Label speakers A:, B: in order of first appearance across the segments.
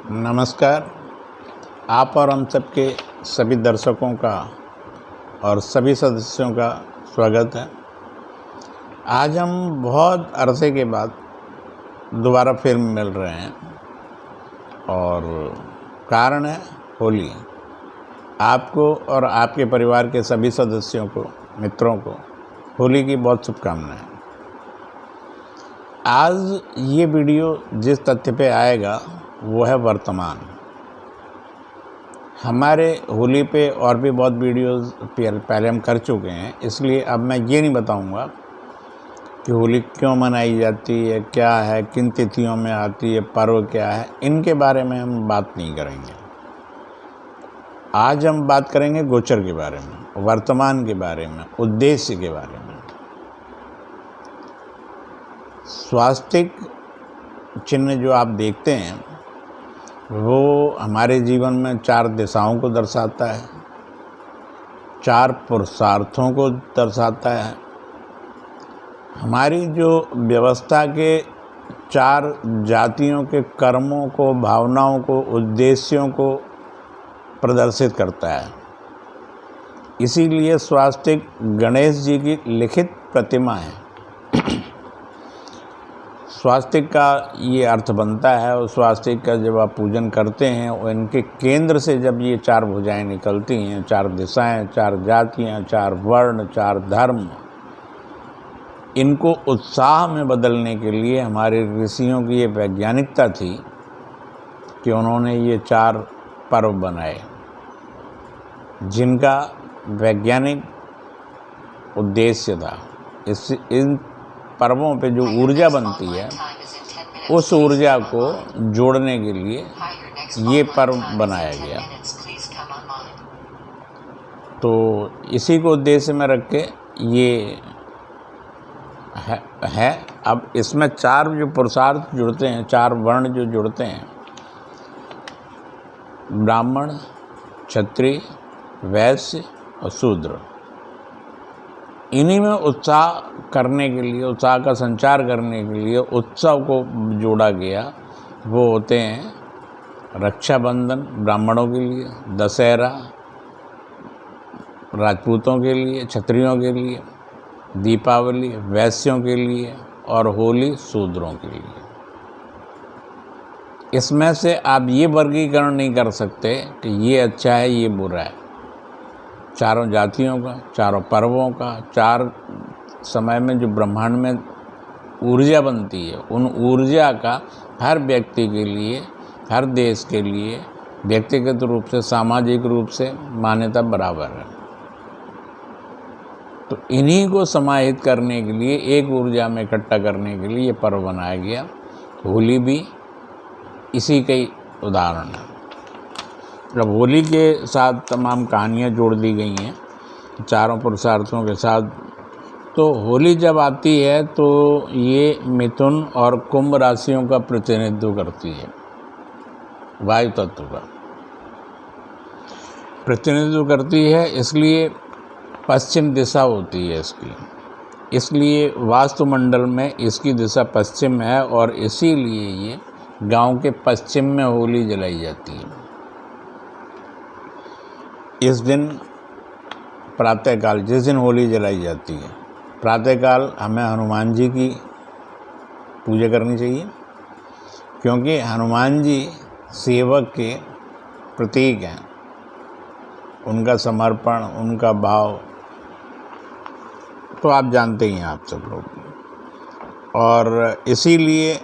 A: नमस्कार। आप और हम सबके सभी दर्शकों का और सभी सदस्यों का स्वागत है। आज हम बहुत अरसे के बाद दोबारा फिर मिल रहे हैं और कारण है होली। आपको और आपके परिवार के सभी सदस्यों को, मित्रों को होली की बहुत शुभकामनाएं। आज ये वीडियो जिस तथ्य पे आएगा वो है वर्तमान। हमारे होली पे और भी बहुत वीडियोस पहले हम कर चुके हैं, इसलिए अब मैं ये नहीं बताऊंगा कि होली क्यों मनाई जाती है, क्या है, किन तिथियों में आती है, पर्व क्या है। इनके बारे में हम बात नहीं करेंगे। आज हम बात करेंगे गोचर के बारे में, वर्तमान के बारे में, उद्देश्य के बारे में। स्वास्तिक चिन्ह जो आप देखते हैं वो हमारे जीवन में 4 दिशाओं को दर्शाता है, 4 पुरुषार्थों को दर्शाता है। हमारी जो व्यवस्था के 4 जातियों के कर्मों को, भावनाओं को, उद्देश्यों को प्रदर्शित करता है। इसीलिए स्वास्तिक गणेश जी की लिखित प्रतिमा है। स्वास्तिक का ये अर्थ बनता है और स्वास्तिक का जब आप पूजन करते हैं और इनके केंद्र से जब ये 4 भुजाएं निकलती हैं, 4 दिशाएं, 4 जातियां, 4 वर्ण, 4 धर्म, इनको उत्साह में बदलने के लिए हमारे ऋषियों की ये वैज्ञानिकता थी कि उन्होंने ये 4 पर्व बनाए, जिनका वैज्ञानिक उद्देश्य था। इन पर्वों पे जो ऊर्जा बनती है, उस ऊर्जा को जोड़ने के लिए ये पर्व बनाया गया। तो इसी को उद्देश्य में रख के ये है। अब इसमें 4 जो पुरुषार्थ जुड़ते हैं, 4 वर्ण जो जुड़ते हैं, ब्राह्मण, क्षत्रिय, वैश्य और शूद्र, इन्हीं में उत्साह करने के लिए, उत्साह का संचार करने के लिए उत्सव को जोड़ा गया। वो होते हैं रक्षाबंधन ब्राह्मणों के लिए, दशहरा राजपूतों के लिए, क्षत्रियों के लिए, दीपावली वैश्यों के लिए और होली शूद्रों के लिए। इसमें से आप ये वर्गीकरण नहीं कर सकते कि ये अच्छा है, ये बुरा है। चारों जातियों का, चारों पर्वों का, 4 समय में जो ब्रह्मांड में ऊर्जा बनती है, उन ऊर्जा का हर व्यक्ति के लिए, हर देश के लिए व्यक्तिगत रूप से, सामाजिक रूप से मान्यता बराबर है। तो इन्हीं को समाहित करने के लिए, एक ऊर्जा में इकट्ठा करने के लिए ये पर्व बनाया गया। होली भी इसी का ही उदाहरण है। अब होली के साथ तमाम कहानियाँ जोड़ दी गई हैं 4 पुरुषार्थों के साथ। तो होली जब आती है तो ये मिथुन और कुंभ राशियों का प्रतिनिधित्व करती है, वायु तत्व का प्रतिनिधित्व करती है। इसलिए पश्चिम दिशा होती है इसकी, इसलिए वास्तुमंडल में इसकी दिशा पश्चिम है और इसीलिए ये गांव के पश्चिम में होली जलाई जाती है। इस दिन प्रातःकाल, जिस दिन होली जलाई जाती है, प्रातःकाल हमें हनुमान जी की पूजा करनी चाहिए, क्योंकि हनुमान जी सेवक के प्रतीक हैं। उनका समर्पण, उनका भाव तो आप जानते ही हैं, आप सब लोग। और इसीलिए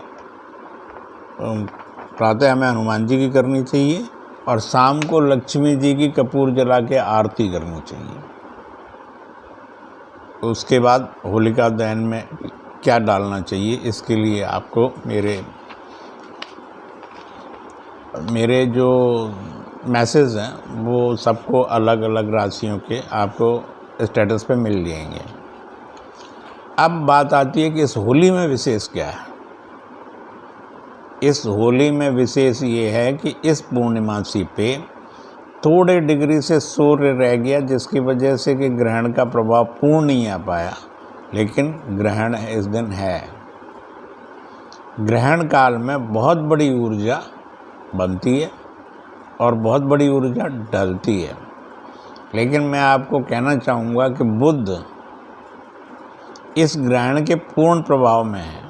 A: प्रातः हमें हनुमान जी की करनी चाहिए और शाम को लक्ष्मी जी की कपूर जला के आरती करनी चाहिए। उसके बाद होलिका दहन में क्या डालना चाहिए, इसके लिए आपको मेरे जो मैसेज हैं वो सबको अलग अलग राशियों के आपको स्टेटस पे मिल जाएंगे। अब बात आती है कि इस होली में विशेष क्या है। इस होली में विशेष ये है कि इस पूर्णिमासी पे थोड़े डिग्री से सूर्य रह गया, जिसकी वजह से कि ग्रहण का प्रभाव पूर्ण नहीं आ पाया, लेकिन ग्रहण इस दिन है। ग्रहण काल में बहुत बड़ी ऊर्जा बनती है और बहुत बड़ी ऊर्जा ढलती है। लेकिन मैं आपको कहना चाहूँगा कि बुध इस ग्रहण के पूर्ण प्रभाव में है,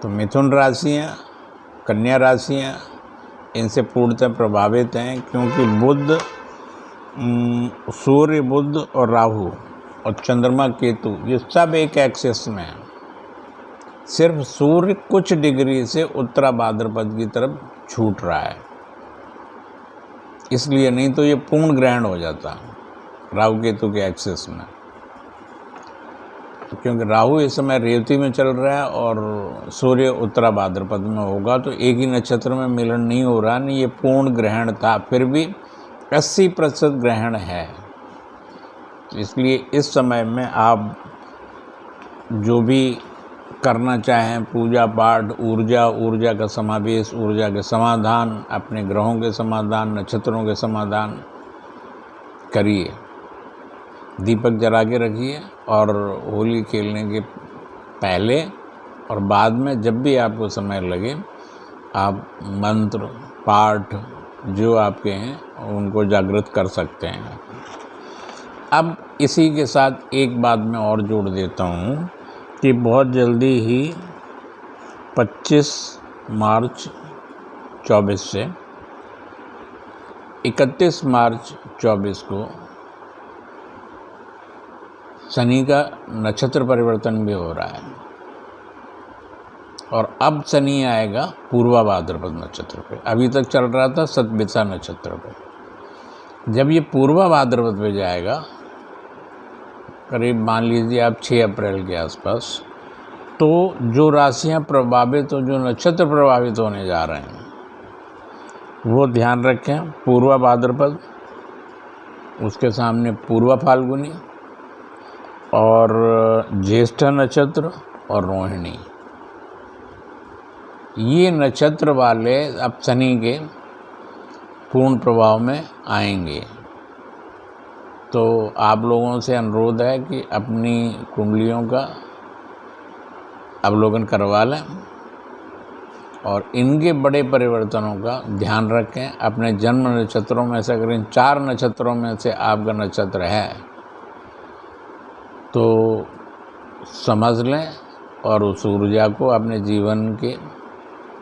A: तो मिथुन राशियाँ, कन्या राशियाँ इनसे पूर्णतः प्रभावित हैं, क्योंकि बुध, सूर्य, बुध और राहु और चंद्रमा, केतु, ये सब एक एक्सिस में है। सिर्फ सूर्य कुछ डिग्री से उत्तरा भाद्रपद की तरफ छूट रहा है, इसलिए, नहीं तो ये पूर्ण ग्रहण हो जाता राहु केतु के एक्सिस में। क्योंकि राहु इस समय रेवती में चल रहा है और सूर्य उत्तरा भाद्रपद में होगा, तो एक ही नक्षत्र में मिलन नहीं हो रहा। नहीं, ये पूर्ण ग्रहण था, फिर भी 80% ग्रहण है। इसलिए इस समय में आप जो भी करना चाहें, पूजा पाठ, ऊर्जा का समावेश, ऊर्जा के समाधान, अपने ग्रहों के समाधान, नक्षत्रों के समाधान करिए। दीपक जला के रखिए और होली खेलने के पहले और बाद में जब भी आपको समय लगे, आप मंत्र पाठ जो आपके हैं उनको जागृत कर सकते हैं। अब इसी के साथ एक बात मैं और जोड़ देता हूँ कि बहुत जल्दी ही 25 मार्च 24 से 31 मार्च 24 को शनि का नक्षत्र परिवर्तन भी हो रहा है, और अब शनि आएगा पूर्वा भाद्रपद नक्षत्र पे। अभी तक चल रहा था सतभिसा नक्षत्र पे। जब ये पूर्वा भाद्रपद पे जाएगा, करीब मान लीजिए आप 6 अप्रैल के आसपास, तो जो राशियां प्रभावित हो, जो नक्षत्र प्रभावित होने जा रहे हैं, वो ध्यान रखें। पूर्वा भाद्रपद, उसके सामने पूर्वा फाल्गुनी और ज्येष्ठ नक्षत्र और रोहिणी, ये नक्षत्र वाले अब शनि के पूर्ण प्रभाव में आएंगे। तो आप लोगों से अनुरोध है कि अपनी कुंडलियों का अवलोकन करवा लें और इनके बड़े परिवर्तनों का ध्यान रखें। अपने जन्म नक्षत्रों में से अगर इन 4 नक्षत्रों में से आपका नक्षत्र है तो समझ लें और उस ऊर्जा को अपने जीवन के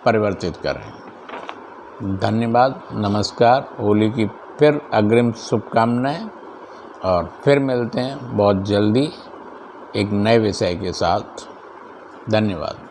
A: परिवर्तित करें। धन्यवाद, नमस्कार। होली की फिर अग्रिम शुभकामनाएं और फिर मिलते हैं बहुत जल्दी एक नए विषय के साथ। धन्यवाद।